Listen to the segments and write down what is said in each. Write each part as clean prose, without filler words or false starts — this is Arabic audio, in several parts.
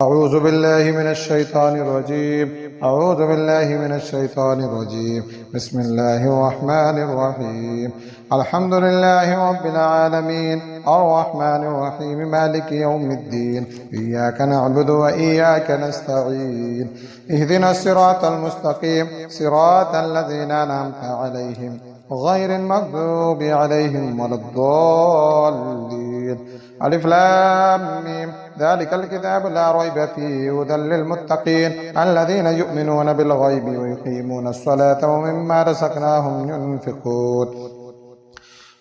أعوذ بالله من الشيطان الرجيم أعوذ بالله من الشيطان الرجيم بسم الله الرحمن الرحيم الحمد لله رب العالمين الرحمن الرحيم مالك يوم الدين إياك نعبد وإياك نستعين اهدنا الصراط المستقيم صراط الذين أنعمت عليهم غير المغضوب عليهم ولا الضالين ألف لام ميم ذلك الكتاب لا ريب فيه هدى للمتقين الذين يؤمنون بالغيب ويقيمون الصلاة ومما رزقناهم ينفقون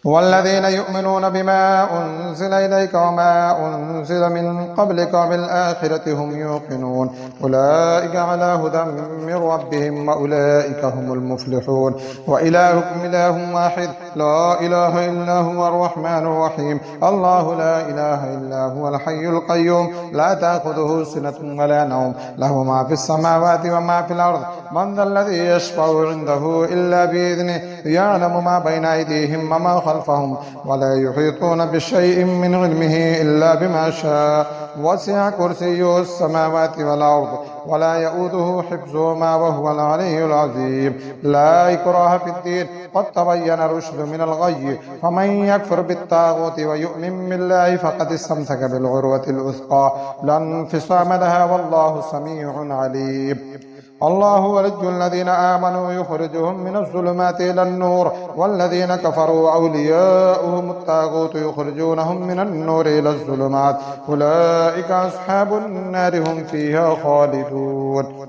والذين يؤمنون بما أنزل إليك وما أنزل من قبلك وبالآخرة هم يوقنون أولئك على هدى من ربهم وأولئك هم المفلحون وإلهكم إله واحد لا إله إلا هو الرحمن الرحيم الله لا إله إلا هو الحي القيوم لا تأخذه سنة ولا نوم له ما في السماوات وما في الأرض من ذا الذي يشفع عنده إلا بإذنه يعلم ما بين أيديهم وما خلفهم ولا يحيطون بشيء من علمه إلا بما شاء وسع كرسيه السماوات والأرض ولا يؤوده حفظهما وهو العلي العظيم لا إكراه في الدين قد تبين الرشد من الغي فمن يكفر بالطاغوت ويؤمن بالله فقد استمسك بالعروة الوثقى لا انفصام لها والله سميع عليم الله ولي الذين آمنوا يخرجهم من الظلمات إلى النور والذين كفروا أولياؤهم الطاغوت يخرجونهم من النور إلى الظلمات أولئك أصحاب النار هم فيها خالدون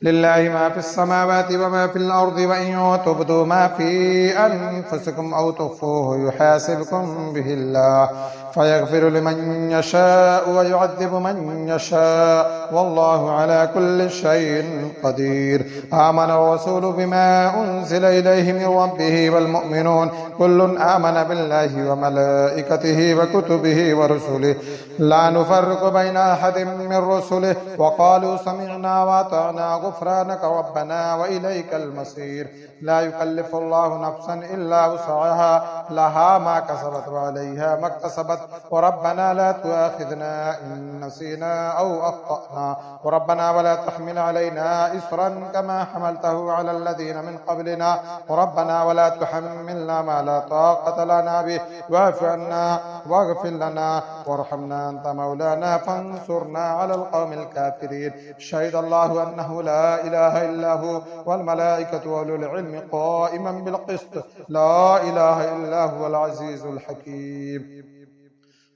لله ما في السماوات وما في الأرض وإن تبدوا ما في أنفسكم أو تخفوه يحاسبكم به الله فيغفر لمن يشاء ويعذب من يشاء والله على كل شيء قدير آمن الرسول بما أنزل إليه من ربه والمؤمنون كل آمن بالله وملائكته وكتبه ورسله لا نفرق بين أحد من رسله وقالوا سمعنا وأطعنا غفرانك ربنا وإليك المصير لا يكلف الله نفسا إلا وسعها لها ما كسبت وعليها ما اكتسبت وربنا لا تؤاخذنا إن نسينا أو أخطأنا وربنا ولا تحمل علينا إصرا كما حملته على الذين من قبلنا وربنا ولا تحملنا ما لا طاقة لنا به واعف عنا واغفر لنا وارحمنا أنت مولانا فانصرنا على القوم الكافرين شهد الله أنه لا إله إلا هو والملائكة وأولو العلم قائما بالقسط لا إله إلا هو العزيز الحكيم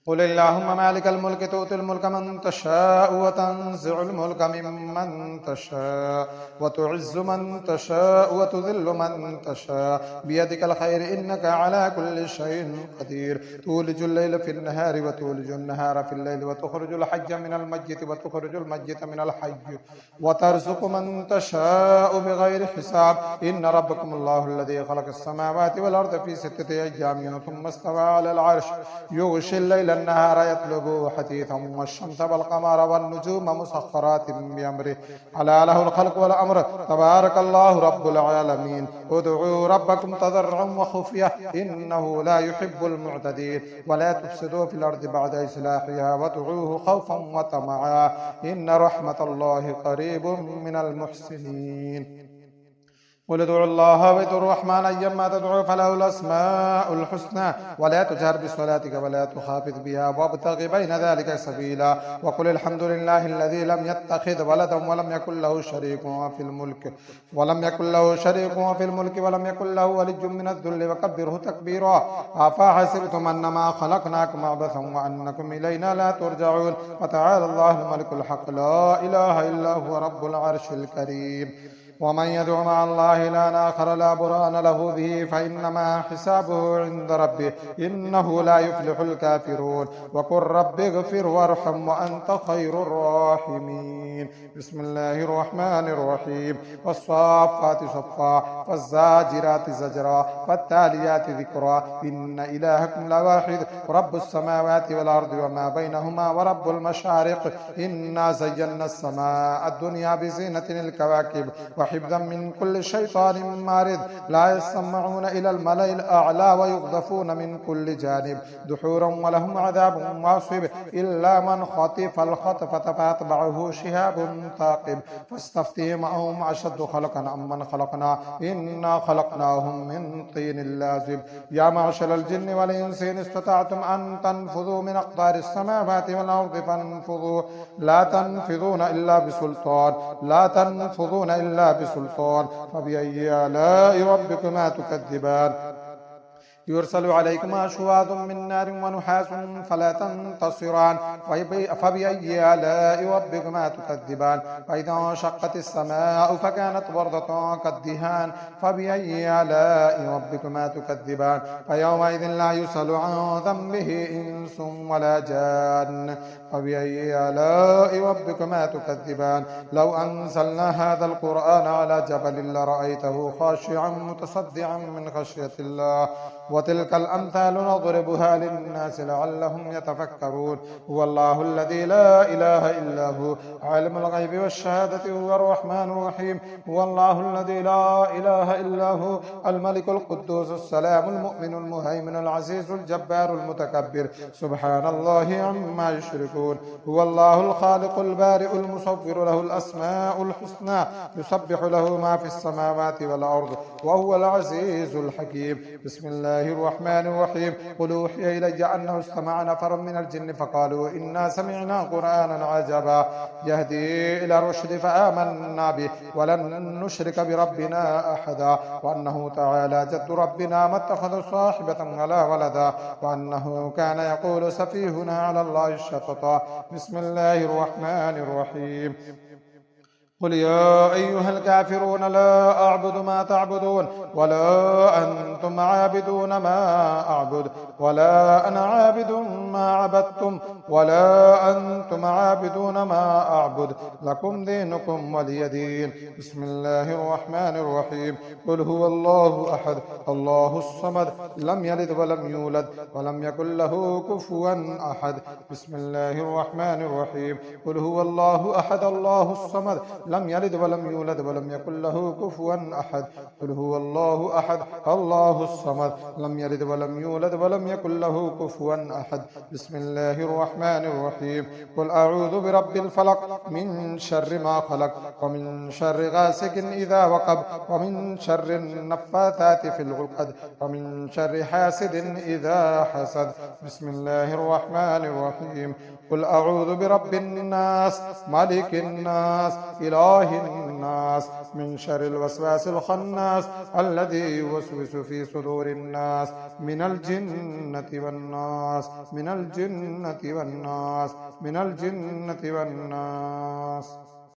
قل اللهم مالك الملك تؤتي الملك من تشاء وتنزع الملك ممن تشاء وتعز من تشاء وتذل من تشاء بيدك الخير إنك على كل شيء قدير تولج الليل في النهار وتولج النهار في الليل وتخرج الحج من الميت وتخرج الميت من الحي وترزق من تشاء بغير حساب إن ربكم الله الذي خلق السماوات والأرض في 6 أيام ثم استوى على العرش يغشي الليل النهار يطلبه حثيثا والشمس والقمر والنجوم مسخرات بأمره ألا له الخلق والأمر تبارك الله رب العالمين ادعوا ربكم تضرعا وخفية إنه لا يحب المعتدين ولا تفسدوا في الأرض بعد إصلاحها وادعوه خوفا وطمعا إن رحمة الله قريب من المحسنين قل ادعوا الله وادعوا الرحمن أيما تدعوا فله الأسماء الحسنى ولا تجهر بصلاتك ولا تخافت بها وابتغ بين ذلك سبيلا وقل الحمد لله الذي لم يتخذ ولدا ولم يكن له شريك في الملك ولم يكن له ولي من الذل وكبره تكبيرا أفحسبتم أنما خلقناكم عبثا وأنكم إلينا لا ترجعون وتعالى الله الملك الحق لا إله إلا هو رب العرش الكريم ومن يدع مع الله إلها آخر لا برهان له به فإنما حسابه عند ربه إنه لا يفلح الكافرون وقل رب اغفر وارحم وأنت خير الراحمين بسم الله الرحمن الرحيم والصافات صفا والزاجرات زجرا والتاليات ذكرا إن إلهكم لواحد رب السماوات والأرض وما بينهما ورب المشارق إنا زينا السماء الدنيا بزينة الكواكب وحفظا من كل شيطان مارد لا يسمعون إلى الملأ الأعلى ويقذفون من كل جانب دحورا ولهم عذاب واصب إلا من خطف الخطفة فأتبعه شهاب ثاقب فاستفتهم أهم أشد خلقا أم من خلقنا إنا خلقناهم من طين لازب يا معشر الجن والإنس إن استطعتم أن تنفذوا من أقطار السماوات والأرض فانفذوا لا تنفذون إلا بسلطان لا تنفذون إلا بسلطان فبأي آلاء ربكما تكذبان يرسل عليكما شواظ من نار ونحاس فلا تنتصران فبأي آلاء ربكما تكذبان فإذا انشقت السماء فكانت وردة كالدهان فبأي آلاء ربكما تكذبان فيومئذ لا يسأل عن ذنبه إنس ولا جان فبأي آلاء ربكما تكذبان لو أنزلنا هذا القرآن على جبل لرأيته خاشعا متصدعا من خشية الله وتلك الأمثال نضربها للناس لعلهم يتفكرون هو الله الذي لا إله إلا هو عالم الغيب والشهادة هو الرحمن الرحيم هو الله الذي لا إله إلا هو الملك القدوس السلام المؤمن المهيمن العزيز الجبار المتكبر سبحان الله عما يشركون هو الله الخالق البارئ المصور له الأسماء الحسنى يسبح له ما في السماوات والأرض وهو العزيز الحكيم بسم الله الرحمن الرحيم قل أوحي إلي أنه استمع نفر من الجن فقالوا إنا سمعنا قرآنا عجبا يهدي إلى الرشد فآمنا به ولن نشرك بربنا أحدا وأنه تعالى جد ربنا ما اتخذ صاحبة ولا ولدا وأنه كان يقول سفيهنا على الله الشططا بسم الله الرحمن الرحيم قل يا أيها الكافرون لا أعبد ما تعبدون ولا أنتم عابدون ما أعبد ولا أنا عابد ما عبدتم ولا أنتم عابدون ما أعبد لكم دينكم ولي دين بسم الله الرحمن الرحيم قل هو الله أحد الله الصمد لم يلد ولم يولد ولم يكن له كفوا أحد بسم الله الرحمن الرحيم قل هو الله أحد الله الصمد لم يلد ولم يولد ولم يكن له كفوا أحد قل هو الله أحد الله الصمد لم يلد ولم يولد ولم يكن له كفوا أحد بسم الله الرحمن الرحيم قل أعوذ برب الفلق من شر ما خلق ومن شر غاسق إذا وقب ومن شر النفاثات في العقد ومن شر حاسد إذا حسد بسم الله الرحمن الرحيم قل أعوذ برب الناس ملك الناس إله الناس من شر الوسواس الخناس الذي يوسوس في صدور الناس من الجنة والناس من الجنة والناس من الجنة والناس